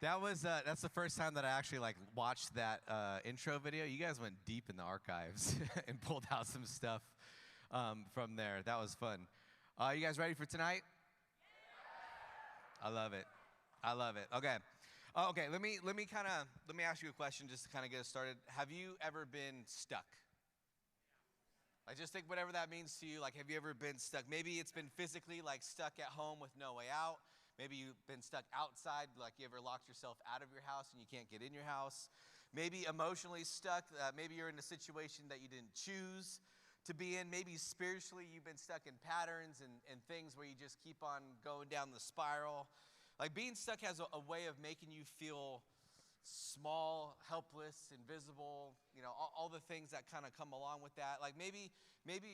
That's the first time that I actually like watched that intro video. You guys went deep in the archives and pulled out some stuff from there. That was fun. You guys ready for tonight? I love it. I love it. Okay. Okay. Let me ask you a question just to kind of get us started. Have you ever been stuck? Like, just think whatever that means to you. Like, have you ever been stuck? Maybe it's been physically, like stuck at home with no way out. Maybe you've been stuck outside, like you ever locked yourself out of your house and you can't get in your house. Maybe emotionally stuck. Maybe you're in a situation that you didn't choose to be in. Maybe spiritually you've been stuck in patterns and things where you just keep on going down the spiral. Like, being stuck has a way of making you feel small, helpless, invisible, you know, all the things that kind of come along with that. Like, maybe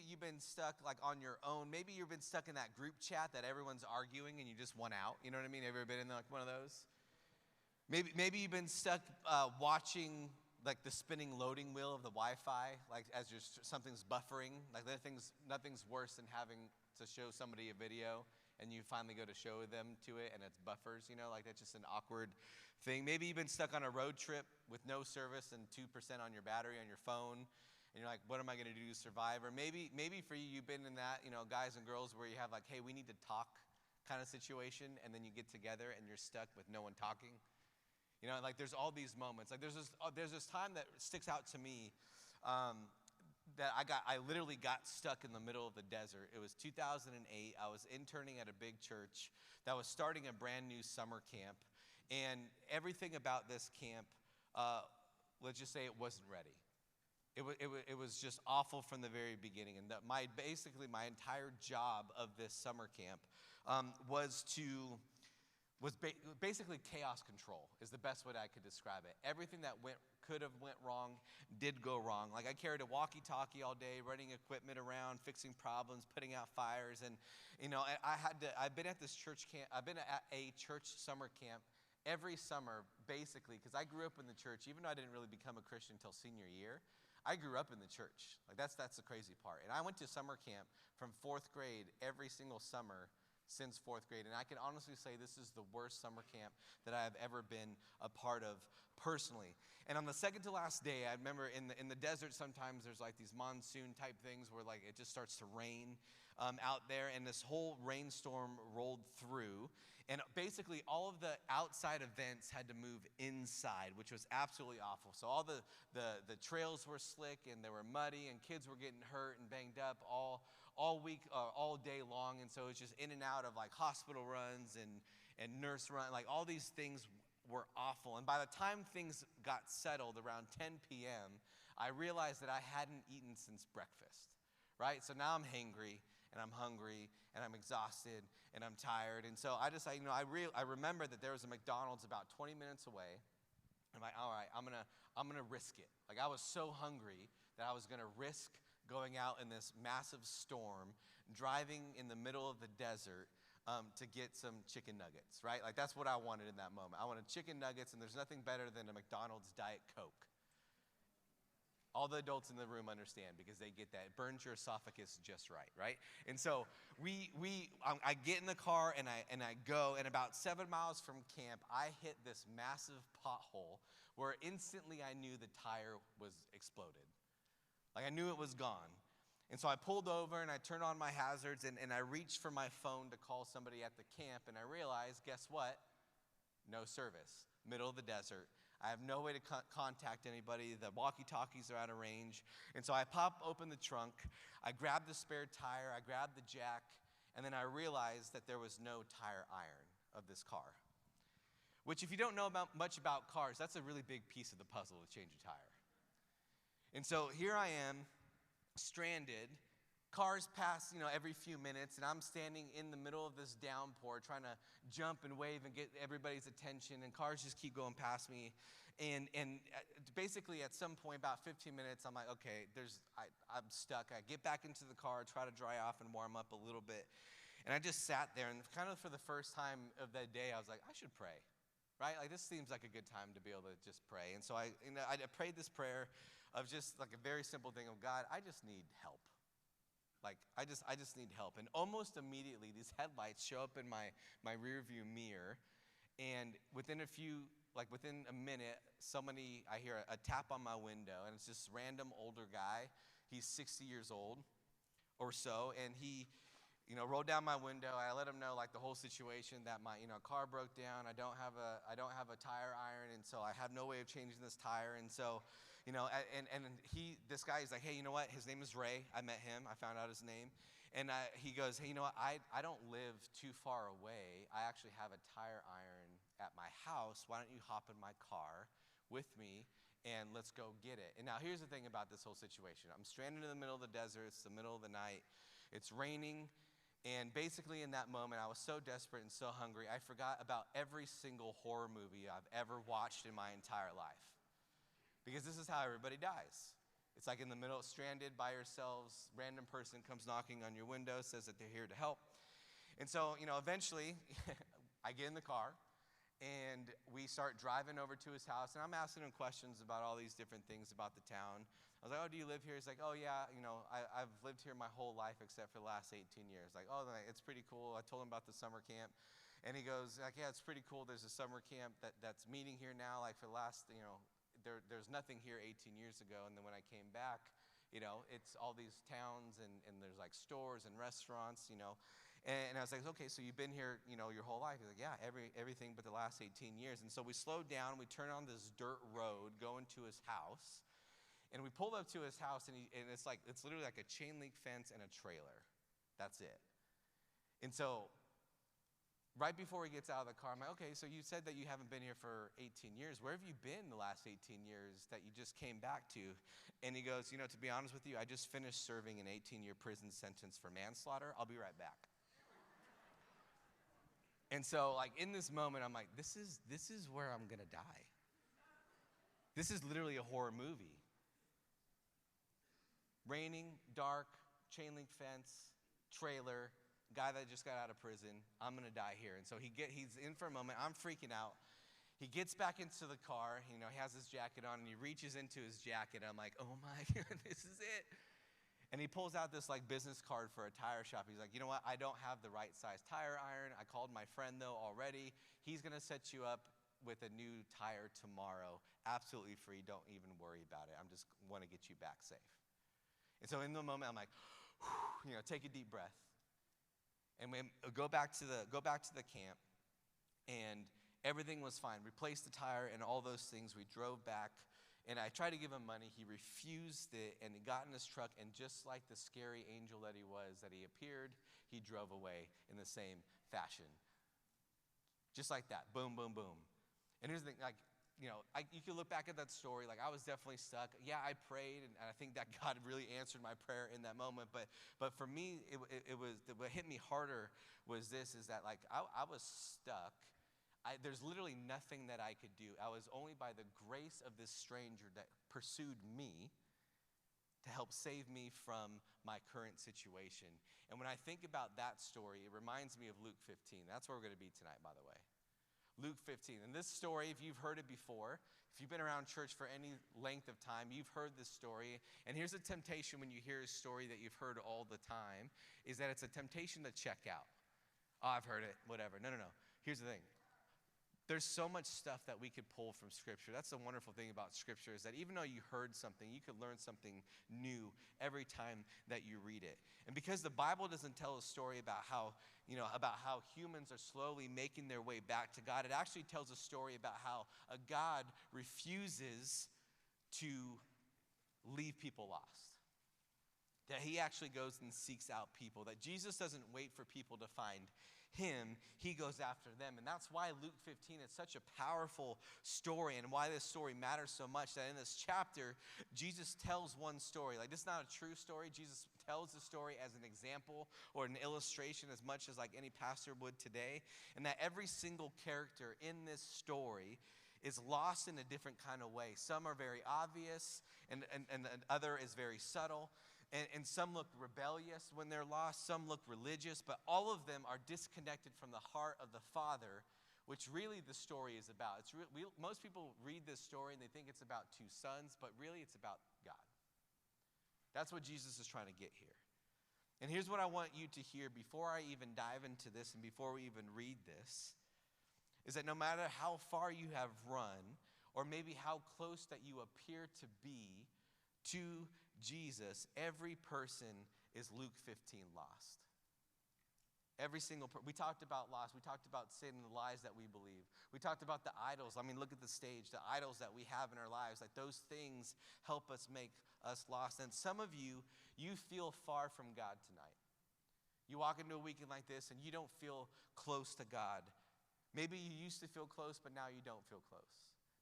you've been stuck like on your own. Maybe you've been stuck in that group chat that everyone's arguing and you just want out. You know what I mean? Have you ever been in like one of those? Maybe you've been stuck watching like the spinning loading wheel of the Wi-Fi, like as something's buffering. Like, nothing's worse than having to show somebody a video and you finally go to show them to it and it's buffers, you know, like that's just an awkward thing. Maybe you've been stuck on a road trip with no service and 2% on your battery on your phone, and you're like, what am I going to do to survive? Or maybe for you, you've been in that, you know, guys and girls where you have like, hey, we need to talk kind of situation, and then you get together and you're stuck with no one talking. You know, like there's all these moments. Like there's this time that sticks out to me, that I literally got stuck in the middle of the desert. It was 2008. I was interning at a big church that was starting a brand new summer camp. And everything about this camp, let's just say it wasn't ready. It was just awful from the very beginning. And basically my entire job of this summer camp was basically chaos control is the best way I could describe it. Everything that could have went wrong did go wrong. Like, I carried a walkie-talkie all day, running equipment around, fixing problems, putting out fires, and you know, I've been at this church camp. I've been at a church summer camp every summer, basically, because I grew up in the church. Even though I didn't really become a Christian until senior year, I grew up in the church. Like, that's the crazy part. And I went to summer camp from 4th grade every single summer since 4th grade. And I can honestly say this is the worst summer camp that I have ever been a part of personally. And on the second to last day, I remember in the desert, sometimes there's like these monsoon type things where like it just starts to rain out there, and this whole rainstorm rolled through. And basically all of the outside events had to move inside, which was absolutely awful. So all the trails were slick and they were muddy, and kids were getting hurt and banged up all week, all day long. And so it was just in and out of like hospital runs and nurse run, like all these things were awful. And by the time things got settled around 10 p.m., I realized that I hadn't eaten since breakfast, right? So now I'm hangry and I'm hungry and I'm exhausted and I'm tired. And so I remember that there was a McDonald's about 20 minutes away. I'm like, all right, I'm gonna risk it. Like, I was so hungry that I was gonna risk going out in this massive storm, driving in the middle of the desert to get some chicken nuggets, right? Like, that's what I wanted in that moment. I wanted chicken nuggets, and there's nothing better than a McDonald's Diet Coke. All the adults in the room understand, because they get that. It burns your esophagus just right, right? And so I get in the car and I go, and about 7 miles from camp, I hit this massive pothole where instantly I knew the tire was exploded. Like, I knew it was gone. And so I pulled over and I turned on my hazards and I reached for my phone to call somebody at the camp, and I realized, guess what? No service. Middle of the desert. I have no way to contact anybody. The walkie-talkies are out of range. And so I pop open the trunk, I grab the spare tire, I grab the jack, and then I realized that there was no tire iron of this car. Which, if you don't know much about cars, that's a really big piece of the puzzle to change a tire. And so here I am, stranded. Cars pass, you know, every few minutes, and I'm standing in the middle of this downpour trying to jump and wave and get everybody's attention, and cars just keep going past me. And basically at some point, about 15 minutes, I'm like, okay, I'm stuck. I get back into the car, try to dry off and warm up a little bit. And I just sat there, and kind of for the first time of that day, I was like, I should pray. Right? Like, this seems like a good time to be able to just pray. And so I prayed this prayer of just like a very simple thing of, God, I just need help. Like, I just need help. And almost immediately, these headlights show up in my rear view mirror, And within a minute, I hear a tap on my window, and it's this random older guy. He's 60 years old or so, and he, rolled down my window. I let him know like the whole situation, that my, car broke down. I don't have a tire iron, and so I have no way of changing this tire. And so, this guy is like, hey, you know what? His name is Ray. I met him. I found out his name. And he goes, hey, you know what? I don't live too far away. I actually have a tire iron at my house. Why don't you hop in my car with me and let's go get it? And now here's the thing about this whole situation. I'm stranded in the middle of the desert. It's the middle of the night. It's raining. And basically in that moment, I was so desperate and so hungry, I forgot about every single horror movie I've ever watched in my entire life. Because this is how everybody dies. It's like in the middle, stranded by yourselves, random person comes knocking on your window, says that they're here to help. And so, eventually, I get in the car, and we start driving over to his house, and I'm asking him questions about all these different things about the town. I was like, oh, do you live here? He's like, oh, yeah, I've lived here my whole life except for the last 18 years. Like, oh, it's pretty cool. I told him about the summer camp. And he goes, like, yeah, it's pretty cool. There's a summer camp that's meeting here now, like for the last, there's nothing here 18 years ago. And then when I came back, it's all these towns, and there's like stores and restaurants, And I was like, okay, so you've been here, your whole life? He's like, yeah, everything but the last 18 years. And so we slowed down. We turned on this dirt road going to his house. And we pulled up to his house, and it's literally like a chain link fence and a trailer. That's it. And so right before he gets out of the car, I'm like, okay, so you said that you haven't been here for 18 years. Where have you been the last 18 years that you just came back to? And he goes, to be honest with you, I just finished serving an 18-year prison sentence for manslaughter. I'll be right back. And so, like, in this moment, I'm like, this is where I'm going to die. This is literally a horror movie. Raining, dark, chain link fence, trailer, guy that just got out of prison. I'm going to die here. And so he's in for a moment. I'm freaking out. He gets back into the car. He has his jacket on, and he reaches into his jacket. I'm like, oh, my God, this is it. And he pulls out this like business card for a tire shop. He's like, you know what? I don't have the right size tire iron. I called my friend, though, already. He's going to set you up with a new tire tomorrow, absolutely free. Don't even worry about it. I'm just want to get you back safe. And so in the moment, I'm like, take a deep breath. And we go back to the camp, and everything was fine. Replaced the tire and all those things. We drove back, and I tried to give him money. He refused it, and he got in his truck, and just like the scary angel that he appeared, he drove away in the same fashion. Just like that, boom, boom, boom. And here's the thing, like, you can look back at that story, like I was definitely stuck. Yeah, I prayed, and I think that God really answered my prayer in that moment. But for me, it was what hit me harder was that like I was stuck. There's literally nothing that I could do. I was only by the grace of this stranger that pursued me to help save me from my current situation. And when I think about that story, it reminds me of Luke 15. That's where we're going to be tonight, by the way. Luke 15. And this story, if you've heard it before, if you've been around church for any length of time, you've heard this story. And here's a temptation when you hear a story that you've heard all the time, is that it's a temptation to check out. Oh, I've heard it, whatever. No. Here's the thing. There's so much stuff that we could pull from Scripture. That's the wonderful thing about Scripture, is that even though you heard something, you could learn something new every time that you read it. And because the Bible doesn't tell a story about how humans are slowly making their way back to God, it actually tells a story about how a God refuses to leave people lost. That he actually goes and seeks out people. That Jesus doesn't wait for people to find him, he goes after them. And that's why Luke 15 is such a powerful story, and why this story matters so much, that in this chapter, Jesus tells one story. Like, this is not a true story. Jesus tells the story as an example or an illustration as much as like any pastor would today. And that every single character in this story is lost in a different kind of way. Some are very obvious, and other is very subtle. And some look rebellious when they're lost. Some look religious. But all of them are disconnected from the heart of the Father, which really the story is about. Most people read this story and they think it's about two sons, but really it's about God. That's what Jesus is trying to get here. And here's what I want you to hear before I even dive into this and before we even read this, is that no matter how far you have run, or maybe how close that you appear to be to Jesus, every person is Luke 15 lost. Every single we talked about loss. We talked about sin and the lies that we believe. We talked about the idols. I mean, look at the stage, the idols that we have in our lives. Like those things help us make us lost. And some of you feel far from God tonight. You walk into a weekend like this and you don't feel close to God. Maybe you used to feel close, but now you don't feel close.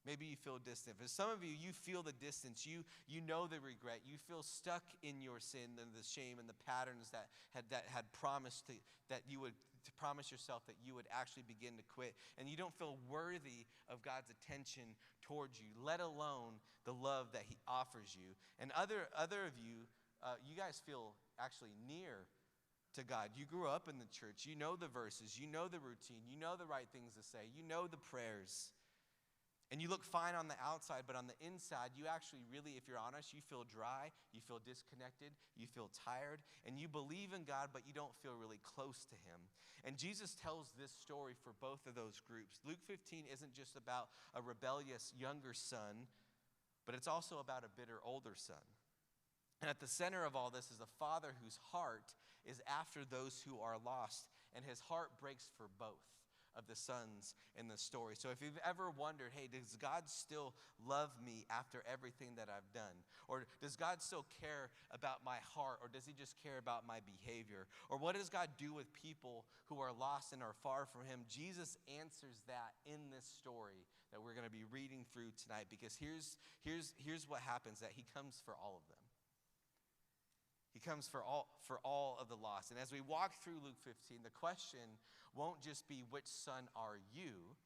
Maybe you feel distant. For some of you, you feel the distance. You know the regret. You feel stuck in your sin and the shame and the patterns that had promised that you would to promise yourself that you would actually begin to quit. And you don't feel worthy of God's attention towards you, let alone the love that he offers you. And other of you, you guys feel actually near to God. You grew up in the church. You know the verses. You know the routine. You know the right things to say. You know the prayers. And you look fine on the outside, but on the inside, you actually really, if you're honest, you feel dry, you feel disconnected, you feel tired, and you believe in God, but you don't feel really close to him. And Jesus tells this story for both of those groups. Luke 15 isn't just about a rebellious younger son, but it's also about a bitter older son. And at the center of all this is a father whose heart is after those who are lost, and his heart breaks for both of the sons in the story. So if you've ever wondered, hey, does God still love me after everything that I've done? Or does God still care about my heart? Or does he just care about my behavior? Or what does God do with people who are lost and are far from him? Jesus answers that in this story that we're going to be reading through tonight, because here's what happens, that he comes for all of them. He comes for all of the lost. And as we walk through Luke 15, the question won't just be, which son are you?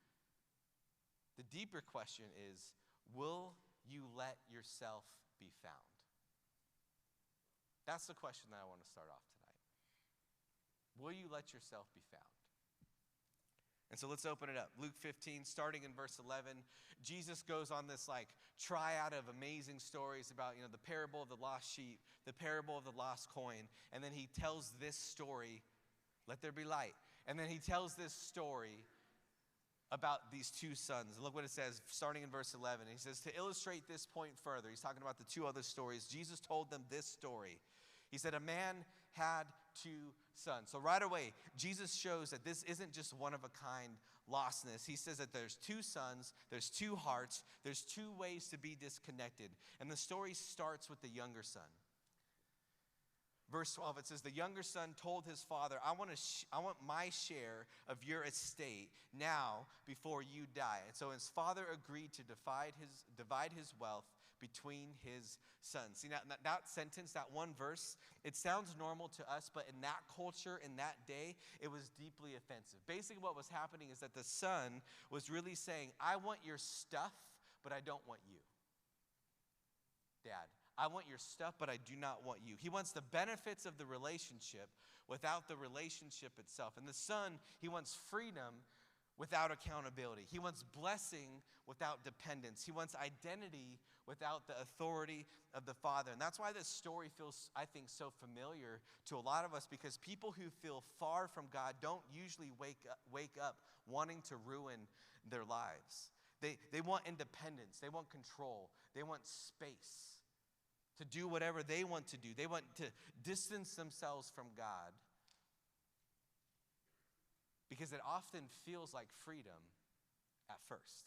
The deeper question is, will you let yourself be found? That's the question that I want to start off tonight. Will you let yourself be found? And so let's open it up. Luke 15, starting in verse 11, Jesus goes on this triad of amazing stories about, the parable of the lost sheep, the parable of the lost coin, and then he tells this story, let there be light. And then he tells this story about these two sons. And look what it says, starting in verse 11. He says, to illustrate this point further, he's talking about the two other stories. Jesus told them this story. He said, a man had two sons. So right away, Jesus shows that this isn't just one of a kind lostness. He says that there's two sons, there's two hearts, there's two ways to be disconnected. And the story starts with the younger son. Verse 12, it says, the younger son told his father, I want my share of your estate now before you die. And so his father agreed to divide his wealth between his sons. See, that sentence, that one verse, it sounds normal to us, but in that culture, in that day, it was deeply offensive. Basically what was happening is that the son was really saying, I want your stuff, but I don't want you. Dad, I want your stuff, but I do not want you. He wants the benefits of the relationship without the relationship itself. And the son, he wants freedom without accountability. He wants blessing without dependence. He wants identity without the authority of the father. And that's why this story feels, I think, so familiar to a lot of us, because people who feel far from God don't usually wake up wanting to ruin their lives. They want independence. They want control. They want space to do whatever they want to do. They want to distance themselves from God because it often feels like freedom at first.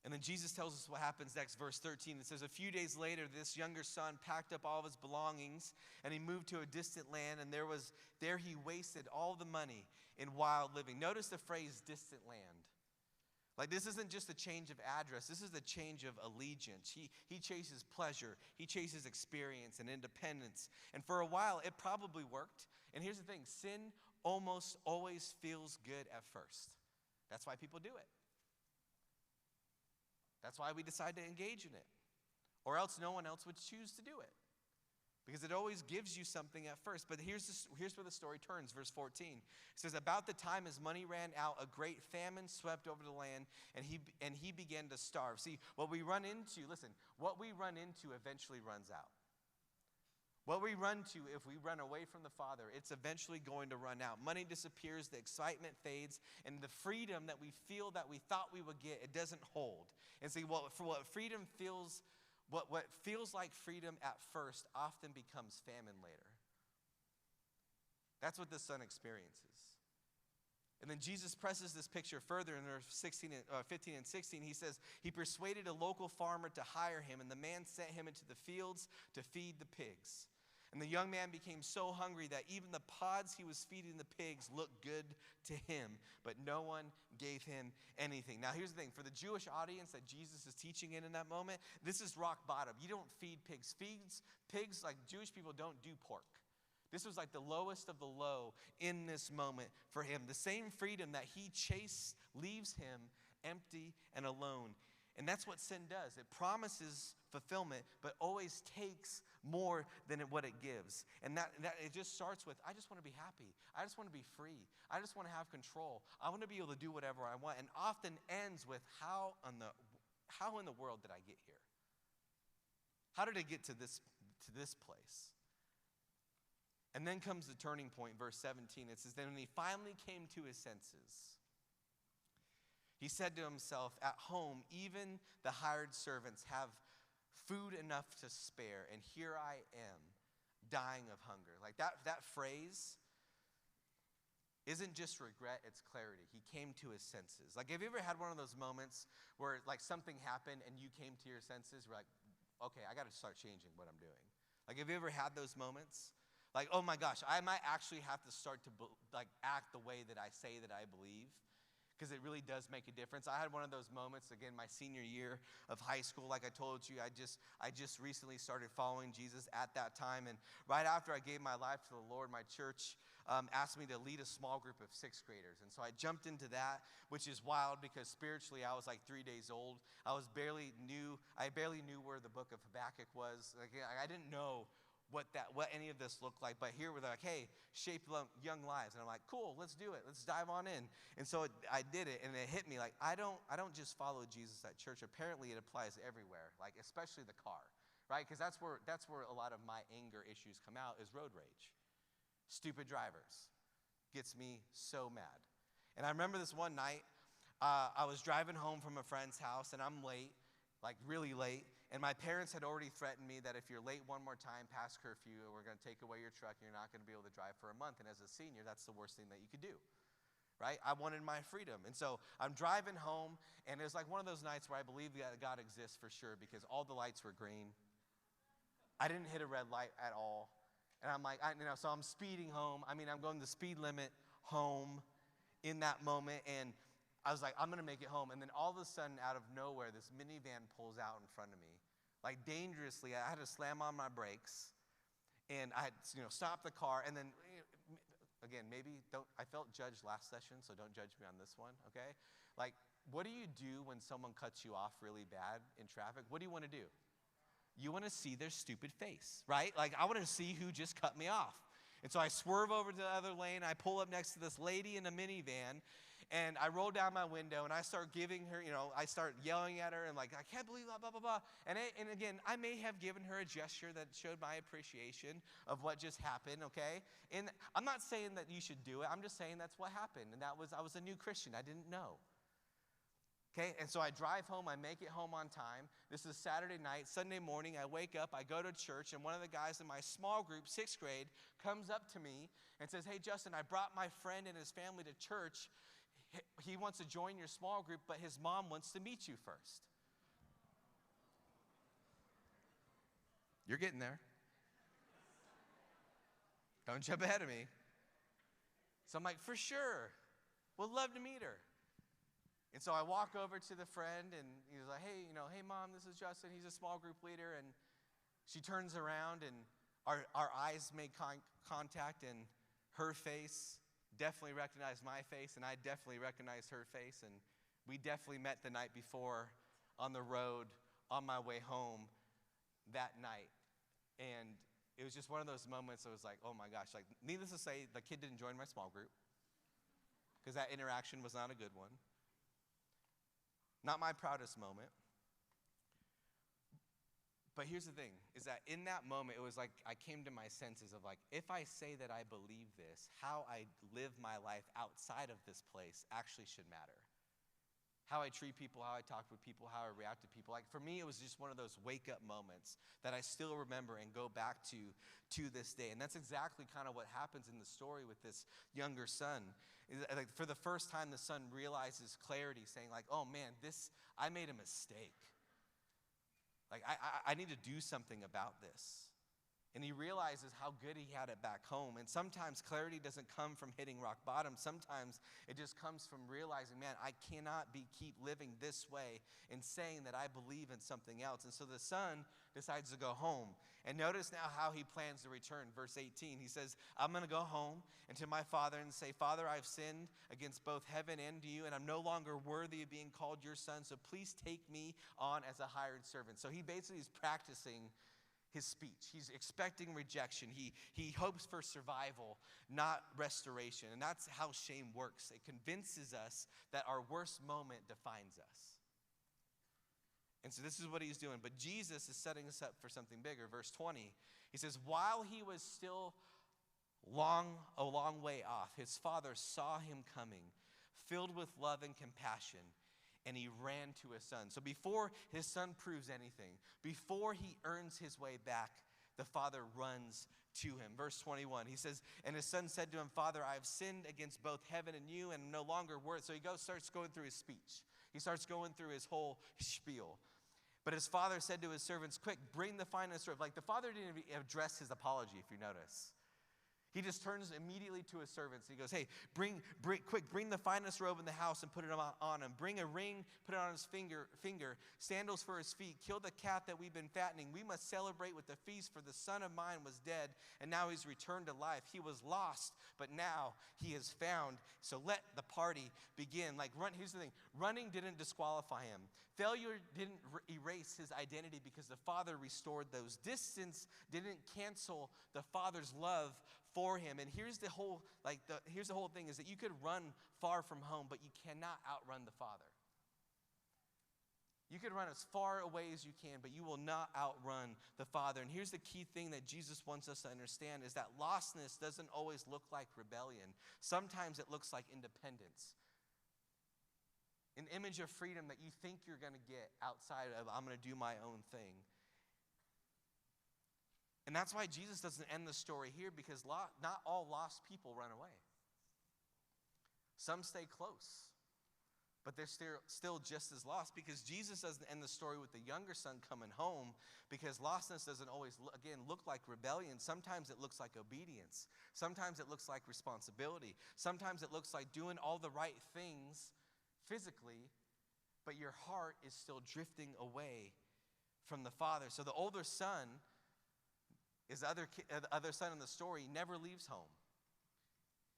And then Jesus tells us what happens next, verse 13. It says, a few days later, this younger son packed up all of his belongings and he moved to a distant land, and there he wasted all the money in wild living. Notice the phrase distant land. Like, this isn't just a change of address. This is a change of allegiance. He chases pleasure. He chases experience and independence. And for a while, it probably worked. And here's the thing. Sin almost always feels good at first. That's why people do it. That's why we decide to engage in it. Or else no one else would choose to do it. Because it always gives you something at first. But here's where the story turns, verse 14. It says, about the time his money ran out, a great famine swept over the land, and he began to starve. See, what we run into eventually runs out. What we run to, if we run away from the Father, it's eventually going to run out. Money disappears, the excitement fades, and the freedom that we feel that we thought we would get, it doesn't hold. And see, what feels like freedom at first often becomes famine later. That's what the son experiences. And then Jesus presses this picture further in verse 15 and 16. He says, he persuaded a local farmer to hire him, and the man sent him into the fields to feed the pigs. And the young man became so hungry that even the pods he was feeding the pigs looked good to him, but no one gave him anything. Now here's the thing. For the Jewish audience that Jesus is teaching in that moment, this is rock bottom. You don't feed pigs. Pigs, like Jewish people, don't do pork. This was like the lowest of the low in this moment for him. The same freedom that he chased leaves him empty and alone. And that's what sin does. It promises fulfillment, but always takes more than what it gives. And that it just starts with, I just want to be happy. I just want to be free. I just want to have control. I want to be able to do whatever I want. And often ends with, how in the world did I get here? How did I get to this place? And then comes the turning point, verse 17. It says, then when he finally came to his senses, he said to himself, at home, even the hired servants have food enough to spare, and here I am, dying of hunger. Like that phrase isn't just regret, it's clarity. He came to his senses. Like, have you ever had one of those moments where like something happened and you came to your senses? You're like, okay, I got to start changing what I'm doing. Like, have you ever had those moments? Like, oh my gosh, I might actually have to start to act the way that I say that I believe, because it really does make a difference. I had one of those moments, again, my senior year of high school. Like I told you, I just recently started following Jesus at that time. And right after I gave my life to the Lord, my church asked me to lead a small group of sixth graders. And so I jumped into that, which is wild because spiritually I was like 3 days old. I barely knew where the book of Habakkuk was. Like, I didn't know what any of this looked like, but here we're like, hey, shape young lives. And I'm like, cool, let's do it. Let's dive on in. And so I did it, and it hit me like, I don't just follow Jesus at church. Apparently it applies everywhere, like especially the car, right? Because that's where a lot of my anger issues come out, is road rage. Stupid drivers gets me so mad. And I remember this one night, I was driving home from a friend's house, and I'm late, like really late. And my parents had already threatened me that if you're late one more time past curfew, we're going to take away your truck and you're not going to be able to drive for a month. And as a senior, that's the worst thing that you could do, right? I wanted my freedom. And so I'm driving home, and it was like one of those nights where I believe that God exists for sure, because all the lights were green. I didn't hit a red light at all. And I'm like, so I'm speeding home. I mean, I'm going the speed limit home in that moment. And I was like, I'm going to make it home. And then all of a sudden, out of nowhere, this minivan pulls out in front of me. Like dangerously. I had to slam on my brakes. And I had stop the car. And then, again, I felt judged last session, so don't judge me on this one, okay? Like, what do you do when someone cuts you off really bad in traffic? What do you want to do? You want to see their stupid face, right? Like, I want to see who just cut me off. And so I swerve over to the other lane. I pull up next to this lady in a minivan. And I roll down my window, and I start giving her, I start yelling at her, and like, I can't believe blah, blah, blah, blah. And again, I may have given her a gesture that showed my appreciation of what just happened, okay? And I'm not saying that you should do it. I'm just saying that's what happened. And I was a new Christian. I didn't know. Okay, and so I drive home. I make it home on time. This is Saturday night. Sunday morning, I wake up. I go to church, and one of the guys in my small group, 6th grade, comes up to me and says, hey, Justin, I brought my friend and his family to church. He wants to join your small group, but his mom wants to meet you first. You're getting there. Don't jump ahead of me. So I'm like, for sure. We'll love to meet her. And so I walk over to the friend, and he's like, hey, hey, Mom, this is Justin. He's a small group leader. And she turns around, and our eyes make contact, and her face definitely recognized my face, and I definitely recognized her face. And we definitely met the night before on the road on my way home that night. And it was just one of those moments that was like, oh my gosh. Like, needless to say, the kid didn't join my small group because that interaction was not a good one. Not my proudest moment. But here's the thing, is that in that moment, it was like I came to my senses of like, if I say that I believe this, how I live my life outside of this place actually should matter. How I treat people, how I talk with people, how I react to people. Like for me, it was just one of those wake-up moments that I still remember and go back to this day. And that's exactly kind of what happens in the story with this younger son. Like for the first time, the son realizes clarity, saying like, oh man, I made a mistake. Like, I need to do something about this. And he realizes how good he had it back home. And sometimes clarity doesn't come from hitting rock bottom. Sometimes it just comes from realizing, man, I cannot keep living this way and saying that I believe in something else. And so the son decides to go home. And notice now how he plans to return. Verse 18, he says, I'm going to go home and to my father and say, Father, I've sinned against both heaven and you, and I'm no longer worthy of being called your son, so please take me on as a hired servant. So he basically is practicing his speech. He's expecting rejection. He hopes for survival, not restoration. And that's how shame works. It convinces us that our worst moment defines us. And so this is what he's doing. But Jesus is setting us up for something bigger. Verse 20, he says, while he was still a long way off, his father saw him coming, filled with love and compassion, and he ran to his son. So before his son proves anything, before he earns his way back, the father runs to him. Verse 21, he says, and his son said to him, Father, I have sinned against both heaven and you, and am no longer worth. So he starts going through his speech. He starts going through his whole spiel. But his father said to his servants, quick, bring the finest robe. Like the father didn't even address his apology, if you notice. He just turns immediately to his servants. He goes, hey, bring the finest robe in the house and put it on him. Bring a ring, put it on his finger, sandals for his feet. Kill the calf that we've been fattening. We must celebrate with a feast, for the son of mine was dead, and now he's returned to life. He was lost, but now he is found. So let the party begin. Like, here's the thing. Running didn't disqualify him. Failure didn't erase his identity because the Father restored those. Distance didn't cancel the Father's love for him. And here's the whole thing is that you could run far from home, but you cannot outrun the Father. You can run as far away as you can, but you will not outrun the Father. And here's the key thing that Jesus wants us to understand is that lostness doesn't always look like rebellion. Sometimes it looks like independence. An image of freedom that you think you're going to get outside of, I'm going to do my own thing. And that's why Jesus doesn't end the story here, because not all lost people run away. Some stay close, but they're still just as lost, because Jesus doesn't end the story with the younger son coming home, because lostness doesn't always, look like rebellion. Sometimes it looks like obedience. Sometimes it looks like responsibility. Sometimes it looks like doing all the right things physically, but your heart is still drifting away from the Father. So the older son is the other son in the story. He never leaves home.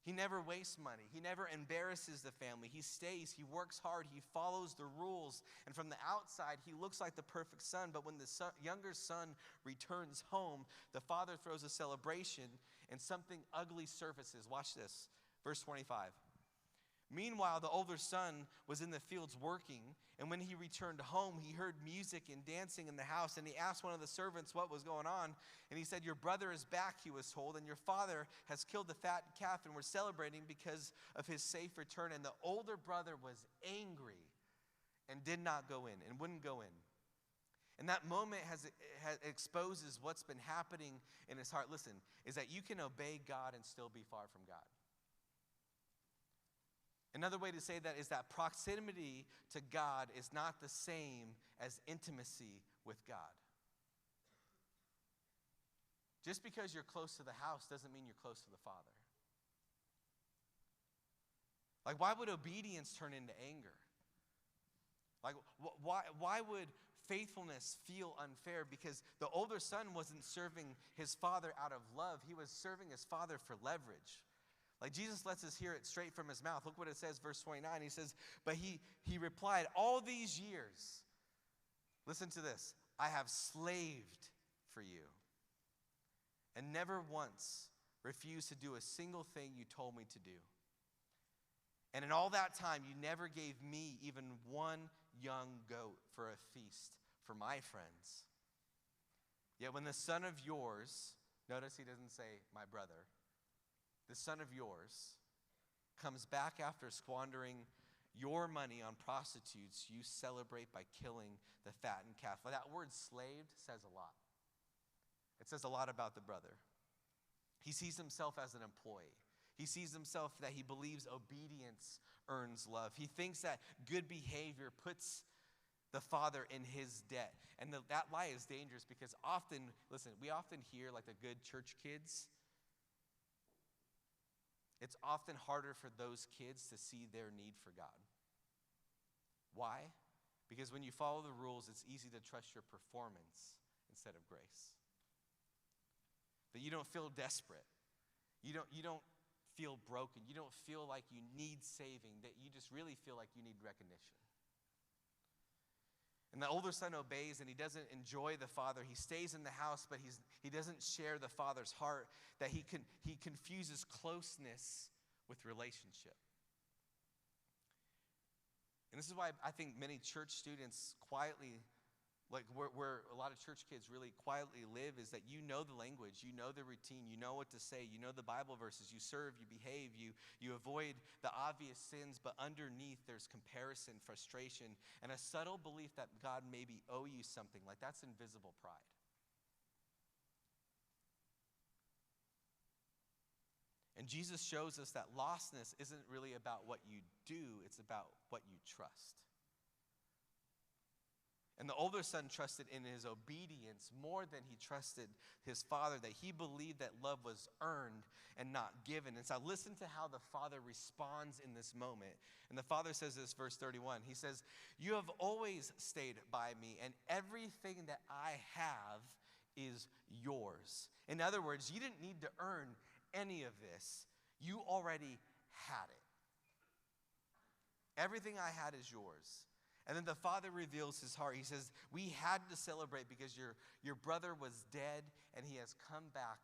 He never wastes money. He never embarrasses the family. He stays. He works hard. He follows the rules. And from the outside, he looks like the perfect son. But when the younger son returns home, the father throws a celebration and something ugly surfaces. Watch this. Verse 25. Meanwhile, the older son was in the fields working, and when he returned home, he heard music and dancing in the house, and he asked one of the servants what was going on, and he said, your brother is back, he was told, and your father has killed the fat calf, and we're celebrating because of his safe return. And the older brother was angry and did not go in, and wouldn't go in. And that moment exposes what's been happening in his heart. Listen, is that you can obey God and still be far from God. Another way to say that is that proximity to God is not the same as intimacy with God. Just because you're close to the house doesn't mean you're close to the Father. Like, why would obedience turn into anger? Like, why would faithfulness feel unfair? Because the older son wasn't serving his father out of love. He was serving his father for leverage. Like, Jesus lets us hear it straight from his mouth. Look what it says, verse 29. He says, but he replied, all these years, listen to this, I have slaved for you and never once refused to do a single thing you told me to do. And in all that time, you never gave me even one young goat for a feast for my friends. Yet when the son of yours, notice he doesn't say my brother, the son of yours comes back after squandering your money on prostitutes, you celebrate by killing the fattened calf. Well, that word slaved says a lot. It says a lot about the brother. He sees himself as an employee. He sees himself that he believes obedience earns love. He thinks that good behavior puts the father in his debt. And that lie is dangerous because often, listen, we often hear like the good church kids. It's often harder for those kids to see their need for God. Why? Because when you follow the rules, it's easy to trust your performance instead of grace. That you don't feel desperate. You don't feel broken. You don't feel like you need saving. That you just really feel like you need recognition. And the older son obeys, and he doesn't enjoy the father. He stays in the house, but he doesn't share the father's heart. That he confuses closeness with relationship. And this is why I think many church students quietly, like where a lot of church kids really quietly live, is that you know the language, you know the routine, you know what to say, you know the Bible verses, you serve, you behave, you avoid the obvious sins, but underneath there's comparison, frustration, and a subtle belief that God maybe owe you something. Like that's invisible pride. And Jesus shows us that lostness isn't really about what you do, it's about what you trust. And the older son trusted in his obedience more than he trusted his father, that he believed that love was earned and not given. And so listen to how the father responds in this moment. And the father says this, verse 31. He says, "You have always stayed by me, and everything that I have is yours." In other words, you didn't need to earn any of this. You already had it. Everything I had is yours. And then the father reveals his heart. He says, we had to celebrate because your brother was dead and he has come back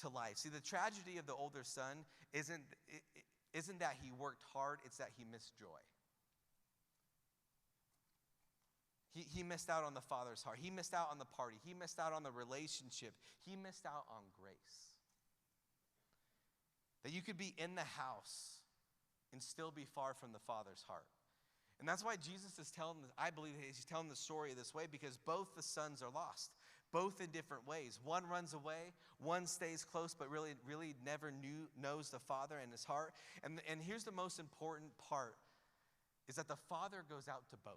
to life. See, the tragedy of the older son isn't that he worked hard, it's that he missed joy. He missed out on the father's heart. He missed out on the party. He missed out on the relationship. He missed out on grace. That you could be in the house and still be far from the Father's heart. And that's why Jesus is I believe he's telling the story this way, because both the sons are lost, both in different ways. One runs away, one stays close, but really never knows the Father and his heart. And here's the most important part, is that the Father goes out to both.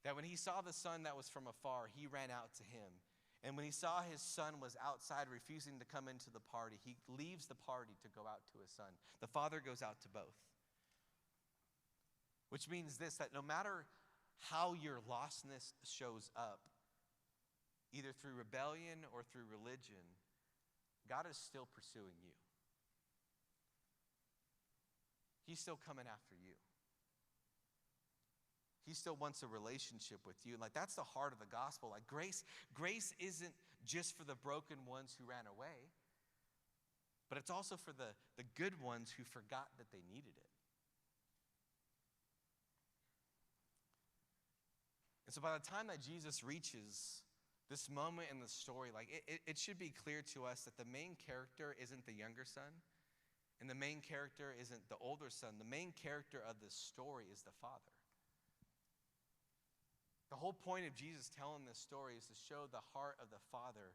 That when he saw the son that was from afar, he ran out to him. And when he saw his son was outside refusing to come into the party, he leaves the party to go out to his son. The father goes out to both. Which means this, that no matter how your lostness shows up, either through rebellion or through religion, God is still pursuing you. He's still coming after you. He still wants a relationship with you. And like that's the heart of the gospel. Like grace isn't just for the broken ones who ran away, but it's also for the good ones who forgot that they needed it. And so by the time that Jesus reaches this moment in the story, like it should be clear to us that the main character isn't the younger son, and the main character isn't the older son. The main character of this story is the father. The whole point of Jesus telling this story is to show the heart of the Father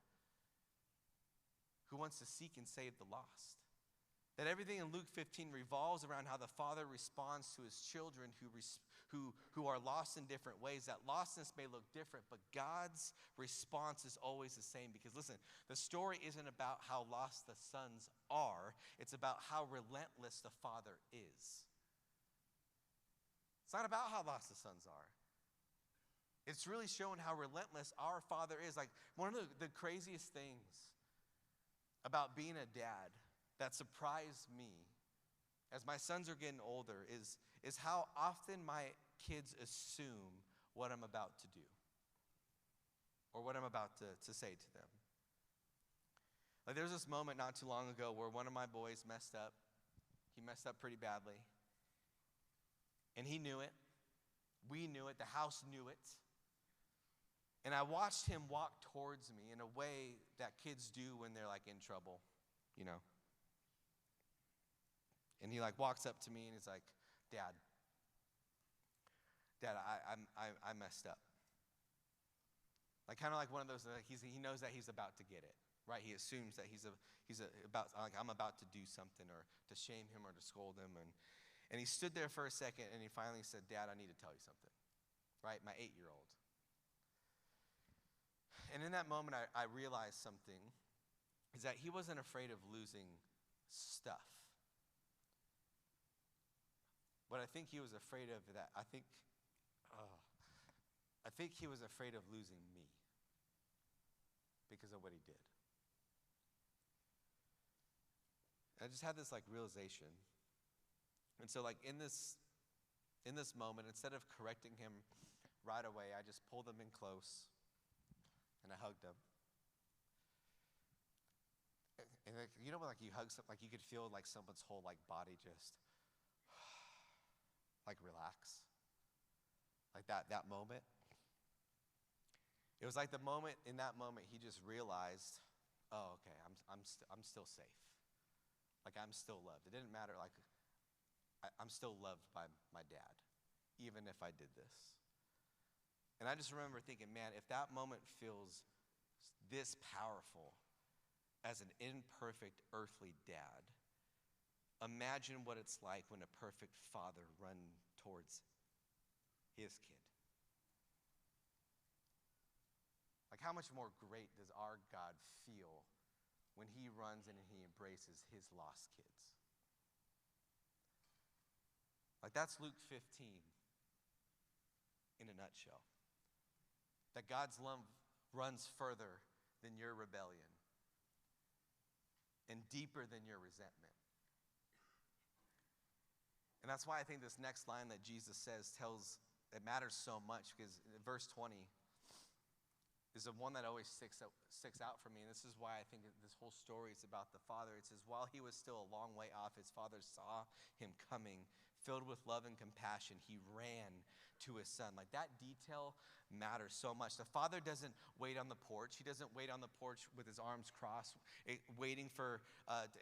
who wants to seek and save the lost. That everything in Luke 15 revolves around how the Father responds to his children who are lost in different ways. That lostness may look different, but God's response is always the same. Because listen, the story isn't about how lost the sons are. It's about how relentless the Father is. It's not about how lost the sons are. It's really showing how relentless our Father is. Like one of the craziest things about being a dad that surprised me as my sons are getting older is how often my kids assume what I'm about to do or what I'm about to say to them. Like there was this moment not too long ago where one of my boys messed up. He messed up pretty badly. And he knew it. We knew it. The house knew it. And I watched him walk towards me in a way that kids do when they're like in trouble, you know. And he like walks up to me and he's like, Dad, I messed up. Like kind of like one of those, like he knows that he's about to get it, right? He assumes that I'm about to do something or to shame him or to scold him. And he stood there for a second and he finally said, Dad, I need to tell you something, right? My 8-year-old. And in that moment, I realized something, is that he wasn't afraid of losing stuff. But I think he was afraid of that. I think he was afraid of losing me because of what he did. I just had this like realization. And so like in this moment, instead of correcting him right away, I just pulled him in close. And I hugged him. And like, you know when like you hug something, like you could feel like someone's whole like body just like relax. Like that moment. It was like in that moment he just realized, oh, okay, I'm still safe. Like I'm still loved. It didn't matter, like I'm still loved by my dad, even if I did this. And I just remember thinking, man, if that moment feels this powerful as an imperfect earthly dad, imagine what it's like when a perfect father runs towards his kid. Like how much more great does our God feel when he runs and he embraces his lost kids? Like that's Luke 15 in a nutshell. That God's love runs further than your rebellion and deeper than your resentment. And that's why I think this next line that Jesus says it matters so much, because verse 20 is the one that always sticks out for me. And this is why I think this whole story is about the Father. It says, while he was still a long way off, his Father saw him coming. Filled with love and compassion, he ran to his son. Like that detail matters so much. The Father doesn't wait on the porch. He doesn't wait on the porch with his arms crossed, waiting for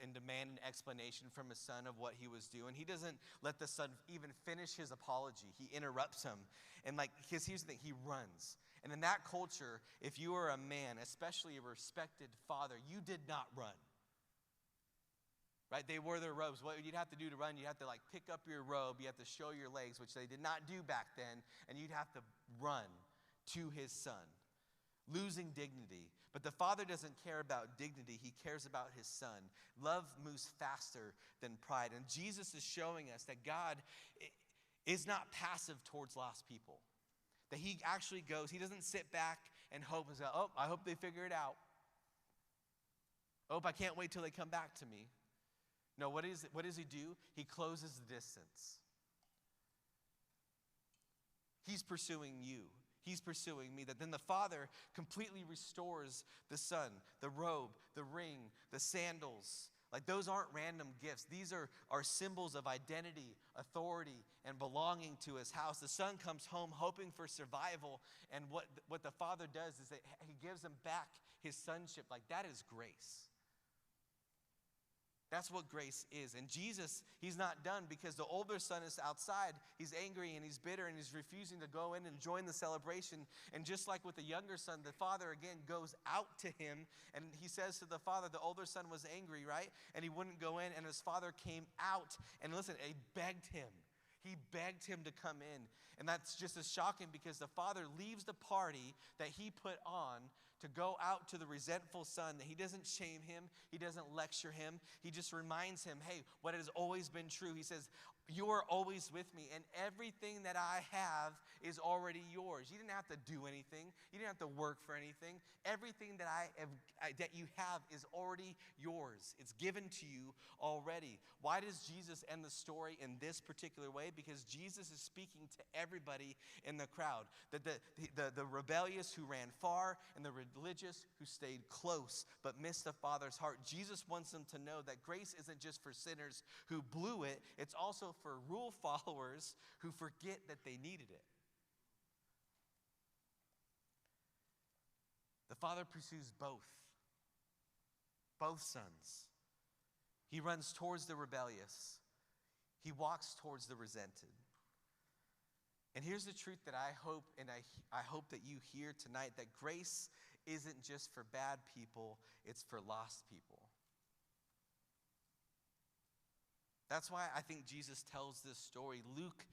and demand an explanation from his son of what he was doing. He doesn't let the son even finish his apology. He interrupts him. And because here's the thing, he runs. And in that culture, if you were a man, especially a respected father, you did not run. Right? They wore their robes. What you'd have to do to run, you'd have to like pick up your robe. You have to show your legs, which they did not do back then. And you'd have to run to his son, losing dignity. But the Father doesn't care about dignity. He cares about his son. Love moves faster than pride. And Jesus is showing us that God is not passive towards lost people. That he actually goes. He doesn't sit back and hope and say, oh, I hope they figure it out. Oh, I can't wait till they come back to me. No, what does he do? He closes the distance. He's pursuing you. He's pursuing me. That then the Father completely restores the son, the robe, the ring, the sandals. Like those aren't random gifts. These are symbols of identity, authority, and belonging to his house. The son comes home hoping for survival. And what the Father does is that he gives him back his sonship. Like that is grace. That's what grace is. And Jesus, he's not done because the older son is outside. He's angry and he's bitter and he's refusing to go in and join the celebration. And just like with the younger son, the father again goes out to him. And he says to the father, the older son was angry, right? And he wouldn't go in. And his father came out. And listen, he begged him. He begged him to come in. And that's just as shocking because the father leaves the party that he put on to go out to the resentful son. That he doesn't shame him. He doesn't lecture him. He just reminds him, hey, what has always been true. He says, you are always with me, and everything that I have is already yours. You didn't have to do anything. You didn't have to work for anything. Everything that that you have is already yours. It's given to you already. Why does Jesus end the story in this particular way? Because Jesus is speaking to everybody in the crowd. The rebellious who ran far and the religious who stayed close but missed the Father's heart. Jesus wants them to know that grace isn't just for sinners who blew it. It's also for rule followers who forget that they needed it. The Father pursues both sons. He runs towards the rebellious. He walks towards the resented. And here's the truth that I hope, and I hope that you hear tonight, that grace isn't just for bad people, it's for lost people. That's why I think Jesus tells this story. Luke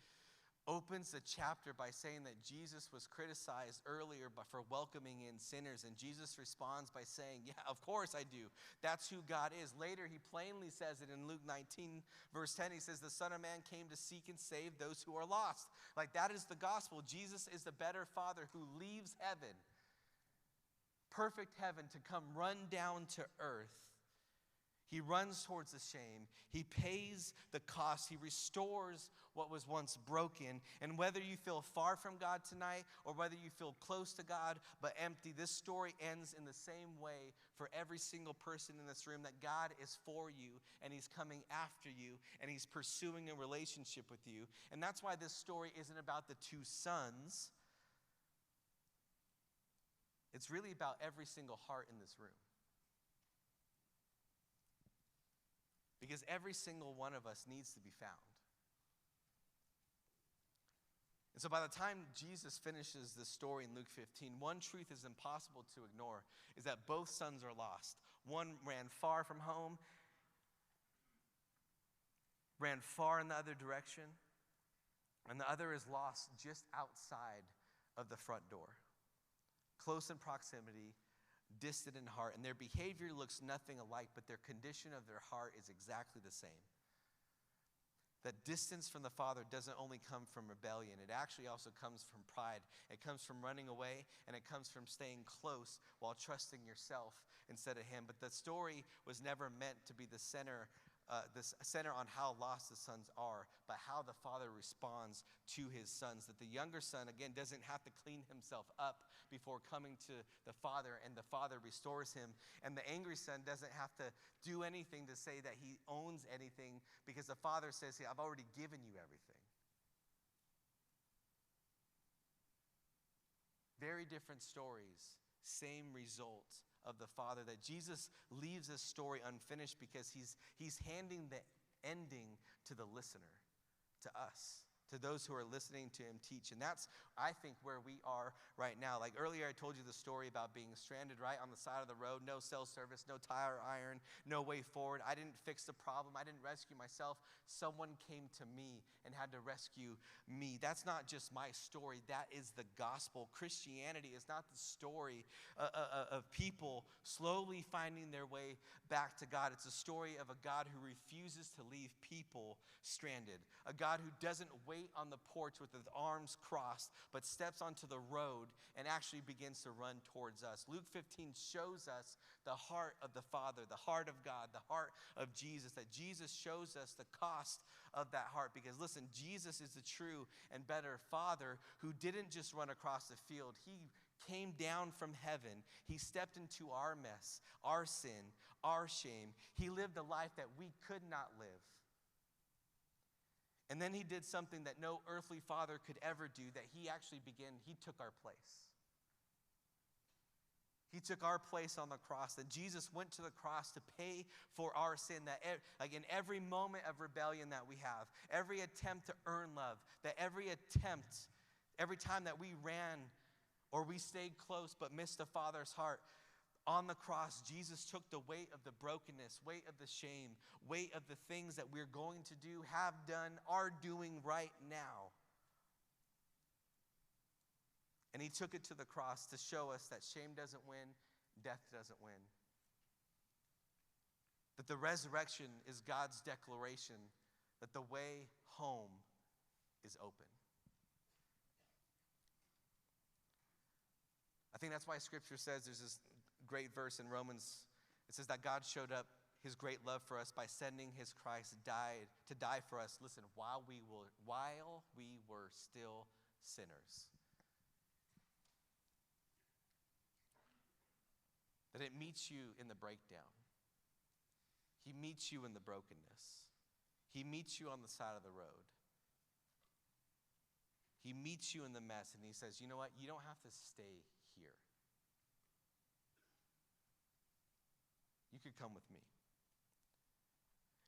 opens the chapter by saying that Jesus was criticized earlier for welcoming in sinners, and Jesus responds by saying, yeah, of course I do. That's who God is. Later, he plainly says it in Luke 19, verse 10. He says, the Son of Man came to seek and save those who are lost. Like, that is the gospel. Jesus is the better Father who leaves heaven, perfect heaven, to come run down to earth. He runs towards the shame. He pays the cost. He restores what was once broken. And whether you feel far from God tonight or whether you feel close to God but empty, this story ends in the same way for every single person in this room, that God is for you and he's coming after you and he's pursuing a relationship with you. And that's why this story isn't about the two sons. It's really about every single heart in this room. Because every single one of us needs to be found. And so by the time Jesus finishes this story in Luke 15, one truth is impossible to ignore, is that both sons are lost. One ran far from home, ran far in the other direction, and the other is lost just outside of the front door. Close in proximity, distant in heart, and their behavior looks nothing alike, but their condition of their heart is exactly the same. That distance from the Father doesn't only come from rebellion, it actually also comes from pride. It comes from running away, and it comes from staying close while trusting yourself instead of him. But the story was never meant to be the center on how lost the sons are, but how the Father responds to his sons. That the younger son, again, doesn't have to clean himself up before coming to the Father, and the Father restores him. And the angry son doesn't have to do anything to say that he owns anything, because the Father says, hey, I've already given you everything. Very different stories, same result of the Father. That Jesus leaves this story unfinished because he's handing the ending to the listener, to us, to those who are listening to him teach. And that's, I think, where we are right now. Like earlier, I told you the story about being stranded right on the side of the road, no cell service, no tire iron, no way forward. I didn't fix the problem. I didn't rescue myself. Someone came to me and had to rescue me. That's not just my story. That is the gospel. Christianity is not the story of people slowly finding their way back to God. It's a story of a God who refuses to leave people stranded, a God who doesn't wait on the porch with his arms crossed, but steps onto the road and actually begins to run towards us. Luke 15 shows us the heart of the Father, the heart of God, the heart of Jesus, that Jesus shows us the cost of that heart. Because listen, Jesus is the true and better Father who didn't just run across the field. He came down from heaven. He stepped into our mess, our sin, our shame. He lived a life that we could not live. And then he did something that no earthly father could ever do, that he took our place. He took our place on the cross. That Jesus went to the cross to pay for our sin. That like in every moment of rebellion that we have, every attempt to earn love, that every time that we ran or we stayed close but missed the Father's heart, on the cross, Jesus took the weight of the brokenness, weight of the shame, weight of the things that we're going to do, have done, are doing right now. And he took it to the cross to show us that shame doesn't win, death doesn't win. That the resurrection is God's declaration that the way home is open. I think that's why Scripture says, there's this great verse in Romans. It says that God showed up his great love for us by sending his Christ to die for us. Listen, while we were still sinners. That it meets you in the breakdown. He meets you in the brokenness. He meets you on the side of the road. He meets you in the mess, and he says, you know what? You don't have to stay here. could come with me.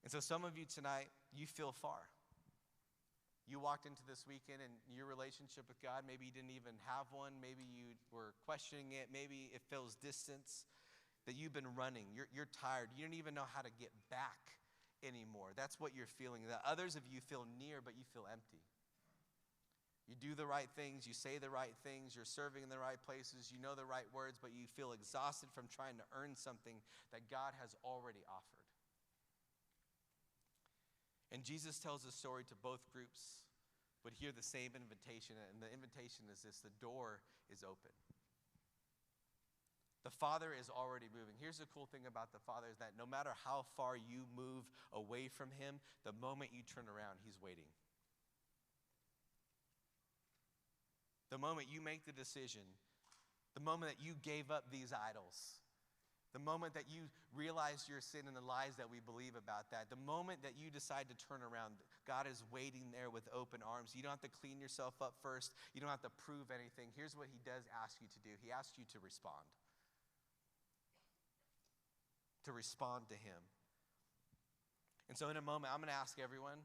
And so some of you tonight, you feel far. You walked into this weekend and your relationship with God, maybe you didn't even have one. Maybe you were questioning it. Maybe it feels distance, that you've been running. You're tired. You don't even know how to get back anymore. That's what you're feeling. That others of you feel near, but you feel empty. You do the right things. You say the right things. You're serving in the right places. You know the right words, but you feel exhausted from trying to earn something that God has already offered. And Jesus tells a story to both groups, but hear the same invitation. And the invitation is this: the door is open. The Father is already moving. Here's the cool thing about the Father is that no matter how far you move away from him, the moment you turn around, he's waiting. The moment you make the decision, the moment that you gave up these idols, the moment that you realize your sin and the lies that we believe about that, the moment that you decide to turn around, God is waiting there with open arms. You don't have to clean yourself up first. You don't have to prove anything. Here's what he does ask you to do. He asks you to respond. To respond to him. And so in a moment, I'm going to ask everyone,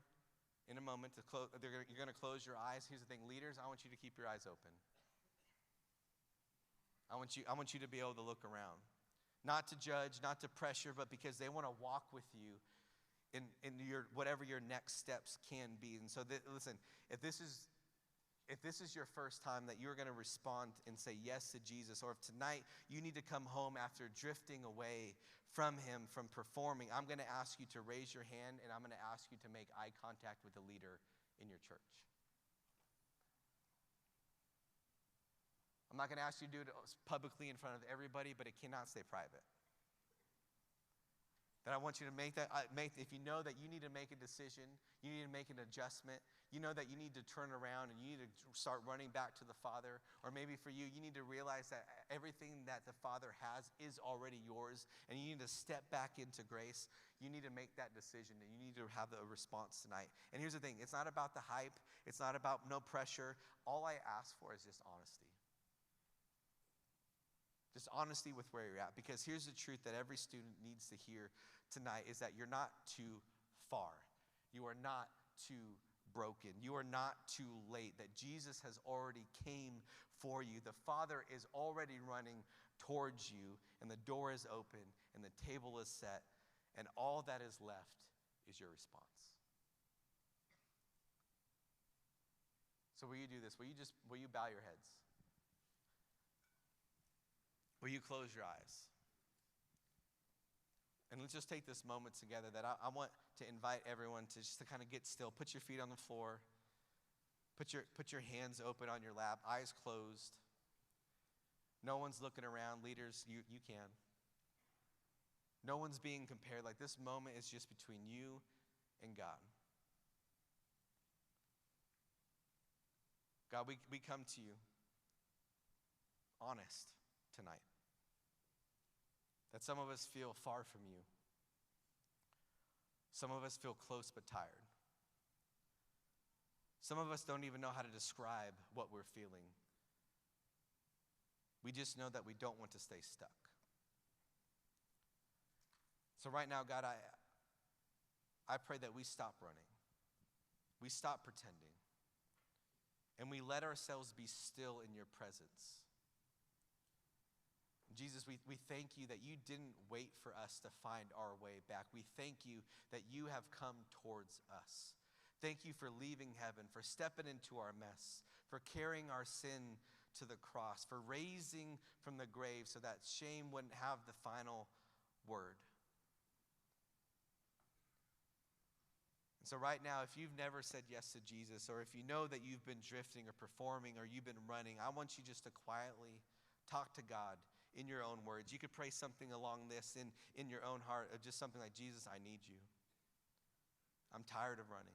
in a moment, you're going to close your eyes. Here's the thing, leaders, I want you to keep your eyes open. I want you to be able to look around. Not to judge, not to pressure, but because they want to walk with you in your whatever your next steps can be. And so listen, if this is your first time that you're going to respond and say yes to Jesus, or if tonight you need to come home after drifting away from him, from performing, I'm going to ask you to raise your hand, and I'm going to ask you to make eye contact with the leader in your church. I'm not going to ask you to do it publicly in front of everybody, but it cannot stay private. That I want you to make that, if you know that you need to make a decision, you need to make an adjustment, you know that you need to turn around and you need to start running back to the Father, or maybe for you, you need to realize that everything that the Father has is already yours, and you need to step back into grace. You need to make that decision, and you need to have a response tonight. And here's the thing, it's not about the hype, it's not about no pressure. All I ask for is just honesty. Just honesty with where you're at. Because here's the truth that every student needs to hear tonight is that you're not too far. You are not too broken. You are not too late. That Jesus has already came for you. The Father is already running towards you, and the door is open, and the table is set, and all that is left is your response. So will you do this? Will you bow your heads? Will you close your eyes? And let's just take this moment together that I want to invite everyone to just to kind of get still. Put your feet on the floor. Put your hands open on your lap, eyes closed. No one's looking around. Leaders, you can. No one's being compared. Like, this moment is just between you and God. God, we come to you honest tonight. That some of us feel far from you. Some of us feel close but tired. Some of us don't even know how to describe what we're feeling. We just know that we don't want to stay stuck. So right now, God, I pray that we stop running. We stop pretending. And we let ourselves be still in your presence. Jesus, we thank you that you didn't wait for us to find our way back. We thank you that you have come towards us. Thank you for leaving heaven, for stepping into our mess, for carrying our sin to the cross, for raising from the grave so that shame wouldn't have the final word. And so right now, if you've never said yes to Jesus, or if you know that you've been drifting or performing or you've been running, I want you just to quietly talk to God in your own words. You could pray something along this in your own heart, of just something like, Jesus, I need you. I'm tired of running.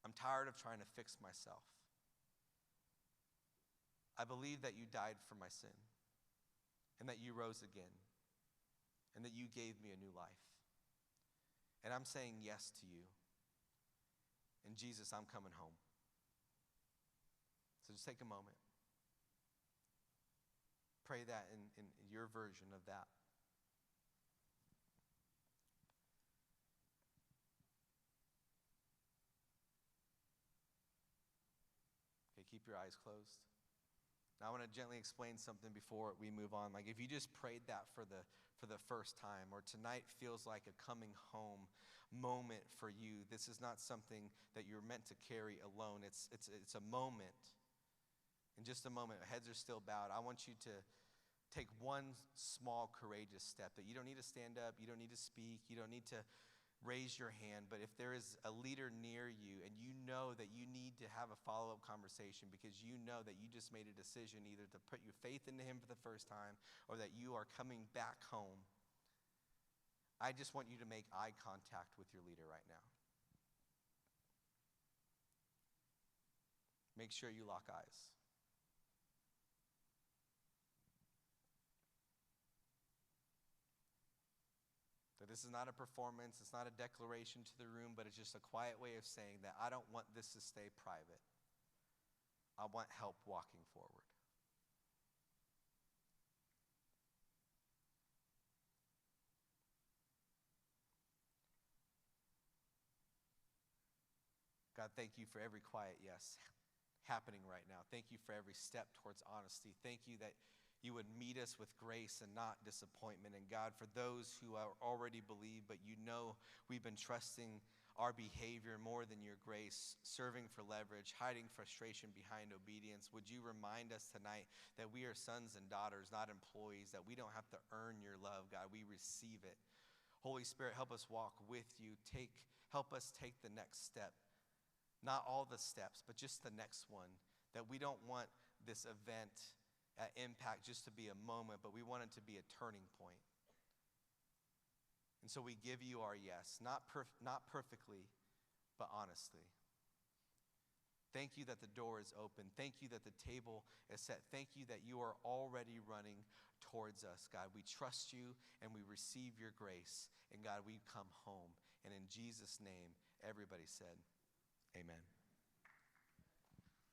I'm tired of trying to fix myself. I believe that you died for my sin, and that you rose again, and that you gave me a new life. And I'm saying yes to you. And Jesus, I'm coming home. So just take a moment. Pray that in your version of that. keep your eyes closed. Now I want to gently explain something before we move on. Like if you just prayed that for the first time, or tonight feels like a coming home moment for you, this is not something that you're meant to carry alone. It's a moment. In just a moment, heads are still bowed. I want you to take one small courageous step that you don't need to stand up, you don't need to speak, you don't need to raise your hand, but if there is a leader near you and you know that you need to have a follow-up conversation because you know that you just made a decision either to put your faith into him for the first time or that you are coming back home, I just want you to make eye contact with your leader right now. Make sure you lock eyes. That this is not a performance, it's not a declaration to the room, but it's just a quiet way of saying that I don't want this to stay private. I want help walking forward. God, thank you for every quiet yes happening right now. Thank you for every step towards honesty. Thank you that you would meet us with grace and not disappointment. And God, for those who are already believe, but you know we've been trusting our behavior more than your grace, serving for leverage, hiding frustration behind obedience, would you remind us tonight that we are sons and daughters, not employees, that we don't have to earn your love, God. We receive it. Holy Spirit, help us walk with you. Help us take the next step. Not all the steps, but just the next one. That we don't want this event impact just to be a moment, but we want it to be a turning point. And so we give you our yes, not perfectly, but honestly. Thank you that the door is open. Thank you that the table is set. Thank you that you are already running towards us, God. We trust you and we receive your grace. And God, we come home. And in Jesus' name, everybody said, amen.